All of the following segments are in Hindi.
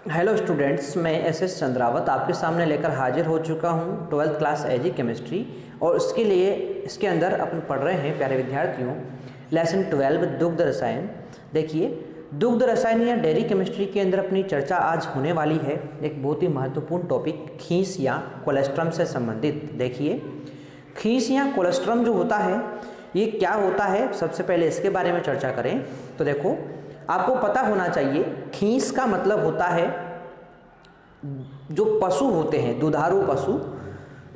हेलो स्टूडेंट्स, मैं एस चंद्रावत आपके सामने लेकर हाजिर हो चुका हूं 12th क्लास एजी केमिस्ट्री। और इसके अंदर अपन पढ़ रहे हैं प्यारे विद्यार्थियों लेसन 12 दुग्ध रसायन। देखिए, दुग्ध रसायन या डेयरी केमिस्ट्री के अंदर अपनी चर्चा आज होने वाली है एक बहुत ही महत्वपूर्ण टॉपिक खीस या कोलेस्ट्रम से संबंधित। देखिए, खीस या कोलेस्ट्रम जो होता है ये क्या होता है, सबसे पहले इसके बारे में चर्चा करें। तो देखो, आपको पता होना चाहिए खीस का मतलब होता है जो पशु होते हैं, दुधारू पशु।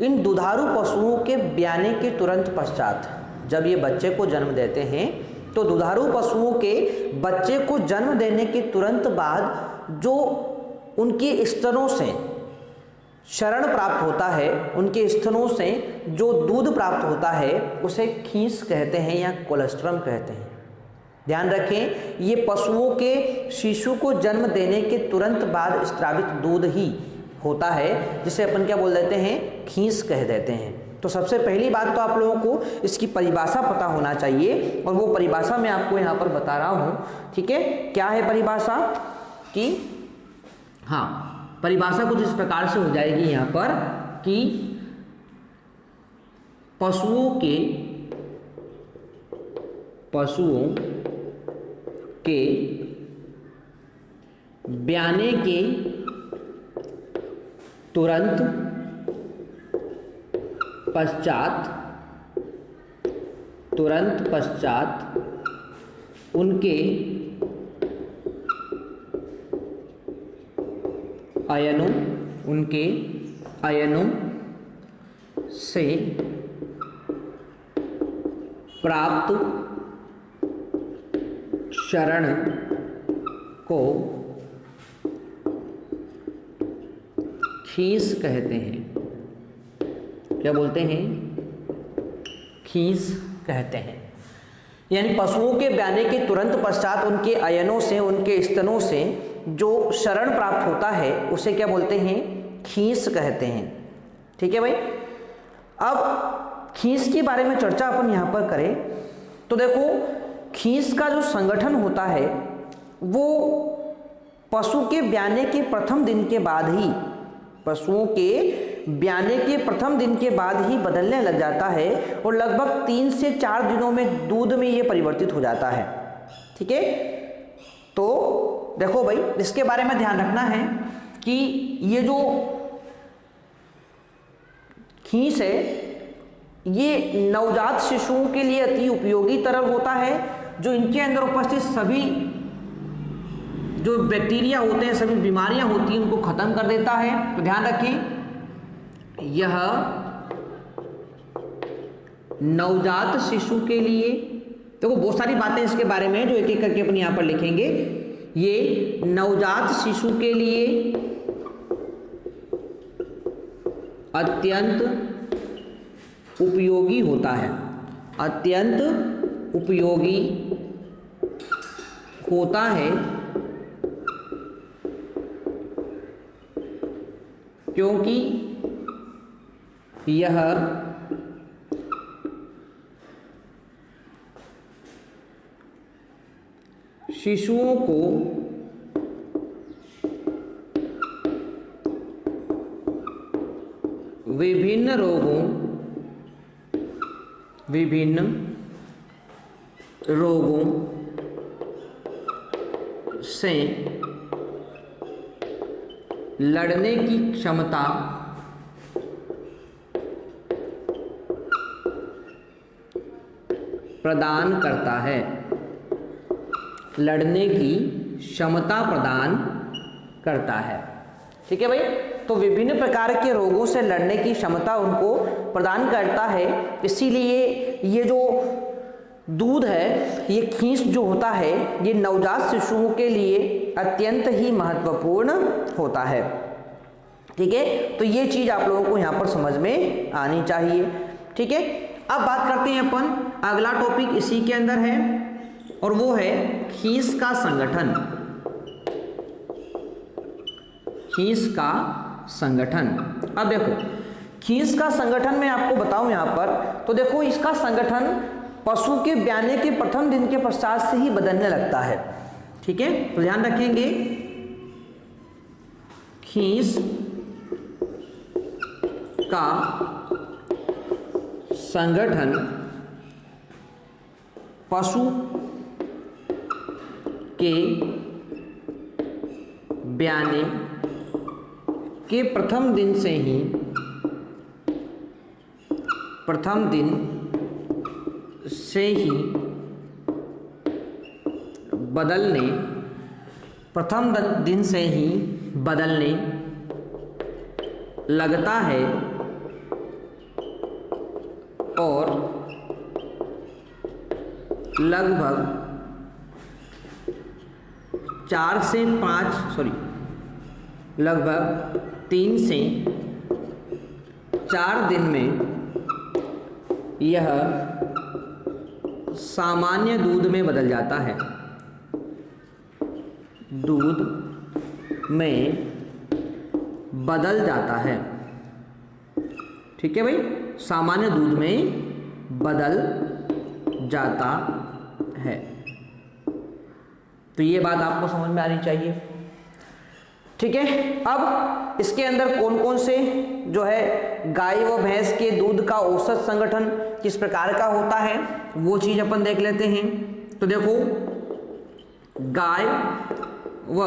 इन दुधारू पशुओं के ब्याने के तुरंत पश्चात जब ये बच्चे को जन्म देते हैं तो दुधारू पशुओं के बच्चे को जन्म देने के तुरंत बाद जो उनके स्तनों से शरण प्राप्त होता है, उनके स्तनों से जो दूध प्राप्त होता है उसे खीस कहते हैं या कोलेस्ट्रम कहते हैं। ध्यान रखें, ये पशुओं के शिशु को जन्म देने के तुरंत बाद स्रावित दूध ही होता है, जिसे अपन क्या बोल देते हैं, खीस कह देते हैं। तो सबसे पहली बात तो आप लोगों को इसकी परिभाषा पता होना चाहिए, और वो परिभाषा मैं आपको यहाँ पर बता रहा हूँ। ठीक है, क्या है परिभाषा कि हाँ, परिभाषा कुछ इस प्रकार से हो जाएगी यहाँ पर कि पशुओं के ब्याने के तुरंत पश्चात उनके अयनों से प्राप्त शरण को खीस कहते हैं। क्या बोलते हैं? खीस कहते हैं। यानी पशुओं के ब्याने के तुरंत पश्चात उनके अयनों से, उनके स्तनों से जो शरण प्राप्त होता है उसे क्या बोलते हैं? खीस कहते हैं। ठीक है भाई। अब खीस के बारे में चर्चा अपन यहाँ पर करें तो देखो, खीस का जो संगठन होता है वो पशु के ब्याने के प्रथम दिन के बाद ही, पशुओं के ब्याने के प्रथम दिन के बाद ही बदलने लग जाता है, और लगभग 3 से 4 दिनों में दूध में ये परिवर्तित हो जाता है। ठीक है, तो देखो भाई, इसके बारे में ध्यान रखना है कि ये जो खीस है ये नवजात शिशुओं के लिए अति उपयोगी तरल होता है, जो इनके अंदर उपस्थित सभी जो बैक्टीरिया होते हैं, सभी बीमारियां होती हैं, उनको खत्म कर देता है। तो ध्यान रखें, यह नवजात शिशु के लिए, देखो बहुत सारी बातें इसके बारे में जो एक एक करके अपन यहां पर लिखेंगे। ये नवजात शिशु के लिए अत्यंत उपयोगी होता है, अत्यंत उपयोगी होता है, क्योंकि यह शिशुओं को विभिन्न रोगों से लड़ने की क्षमता प्रदान करता है, लड़ने की क्षमता प्रदान करता है। ठीक है भाई। तो विभिन्न प्रकार के रोगों से लड़ने की क्षमता उनको प्रदान करता है, इसीलिए ये जो दूध है, ये खीस जो होता है, ये नवजात शिशुओं के लिए अत्यंत ही महत्वपूर्ण होता है। ठीक है, तो ये चीज आप लोगों को यहाँ पर समझ में आनी चाहिए। ठीक है, अब बात करते हैं अपन, अगला टॉपिक इसी के अंदर है और वो है खीस का संगठन। खीस का संगठन। अब देखो, खीस का संगठन मैं आपको बताऊं यहां पर, तो देखो इसका संगठन पशु के ब्याने के प्रथम दिन के पश्चात से ही बदलने लगता है। ठीक है, तो ध्यान रखेंगे खींस का संगठन पशु के ब्याने के प्रथम दिन से ही बदलने लगता है और लगभग 3 से 4 दिन में यह सामान्य दूध में बदल जाता है। दूध में बदल जाता है। ठीक है भाई, सामान्य दूध में बदल जाता है। तो ये बात आपको समझ में आनी चाहिए। ठीक है, अब इसके अंदर कौन कौन से जो है गाय व भैंस के दूध का औसत संगठन किस प्रकार का होता है वो चीज अपन देख लेते हैं। तो देखो, गाय व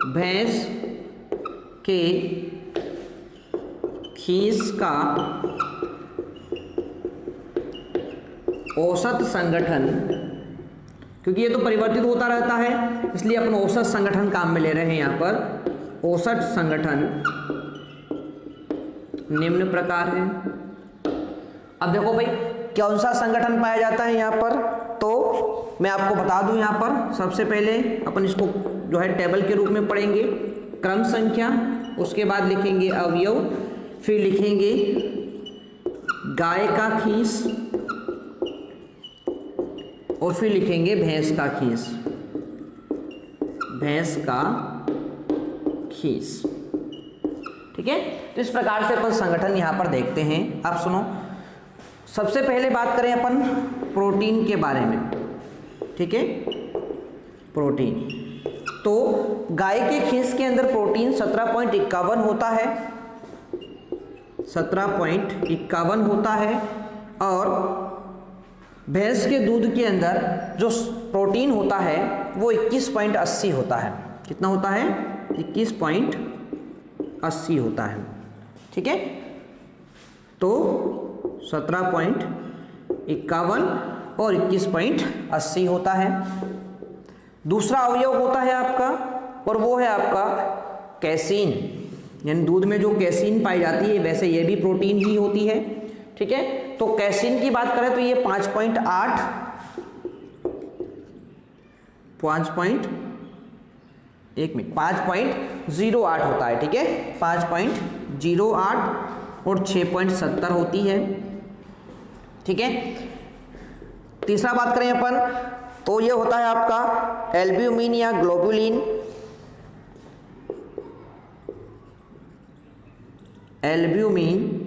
भैंस के खीस का औसत संगठन, क्योंकि ये तो परिवर्तित होता रहता है इसलिए अपन औसत संगठन काम में ले रहे हैं। यहाँ पर औसत संगठन निम्न प्रकार है। अब देखो भाई, कौन सा संगठन पाया जाता है यहाँ पर, तो मैं आपको बता दूं। यहाँ पर सबसे पहले अपन इसको जो है टेबल के रूप में पढ़ेंगे, क्रम संख्या, उसके बाद लिखेंगे अवयव, फिर लिखेंगे गाय का खीस और फिर लिखेंगे भैंस का खीस। ठीक है, तो इस प्रकार से अपन संगठन यहाँ पर देखते हैं। अब सुनो, सबसे पहले बात करें अपन प्रोटीन के बारे में। ठीक है, प्रोटीन, तो गाय के खीस के अंदर प्रोटीन 17.51 होता है, 17.51 होता है। और भैंस के दूध के अंदर जो प्रोटीन होता है वो 21.80 होता है। कितना होता है? 21.80 होता है। ठीक है, तो 17.51 और 21.80 होता है। दूसरा अवयव होता है आपका, और वो है आपका कैसीन, यानी दूध में जो कैसीन पाई जाती है, वैसे ये भी प्रोटीन ही होती है। ठीक है, तो कैसीन की बात करें तो ये 5.08 5.08 होता है। ठीक है, 5.08 और 6.70 होती है। ठीक है, तीसरा बात करें अपन तो ये होता है आपका एल्ब्यूमिन या ग्लोबुलिन। एल्ब्यूमिन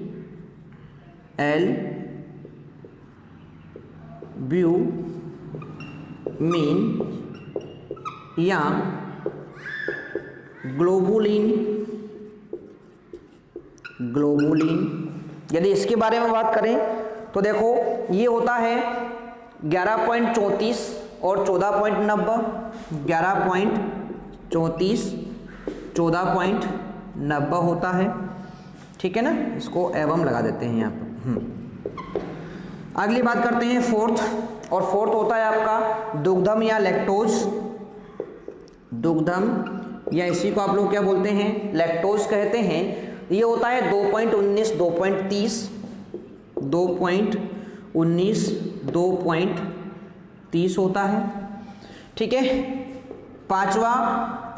या ग्लोबुलिन। यदि इसके बारे में बात करें तो देखो, ये होता है 11.34 और 14.90। 11.34 14.90 होता है। ठीक है ना, इसको एवं लगा देते हैं यहाँ पर। अगली बात करते हैं फोर्थ, और फोर्थ होता है आपका दुग्धम या लैक्टोज। दुग्धम या इसी को आप लोग क्या बोलते हैं? लैक्टोज कहते हैं। ये होता है 2.19 2.30 2.19 2.30 होता है। ठीक है, पांचवा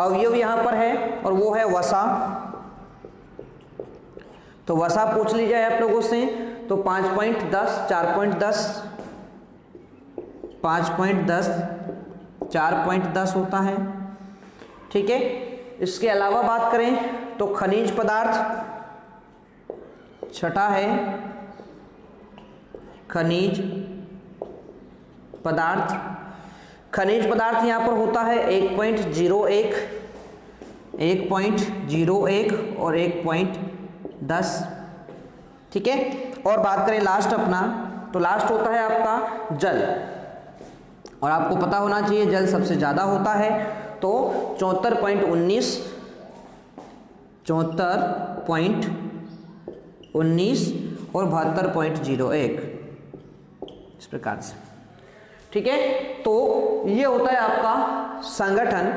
अवयव यहाँ पर है और वो है वसा। तो वसा पूछ ली जाए आप लोगों से तो 5.10 4.10 5.10 4.10 होता है। ठीक है, इसके अलावा बात करें तो खनिज पदार्थ, छठा है खनिज पदार्थ। खनिज पदार्थ यहाँ पर होता है 1.01 1.01 और 1.10, ठीक है। और बात करें लास्ट अपना, तो लास्ट होता है आपका जल, और आपको पता होना चाहिए जल सबसे ज़्यादा होता है, तो 74.19 और 72.01, इस प्रकार से, ठीक है। तो ये होता है आपका संगठन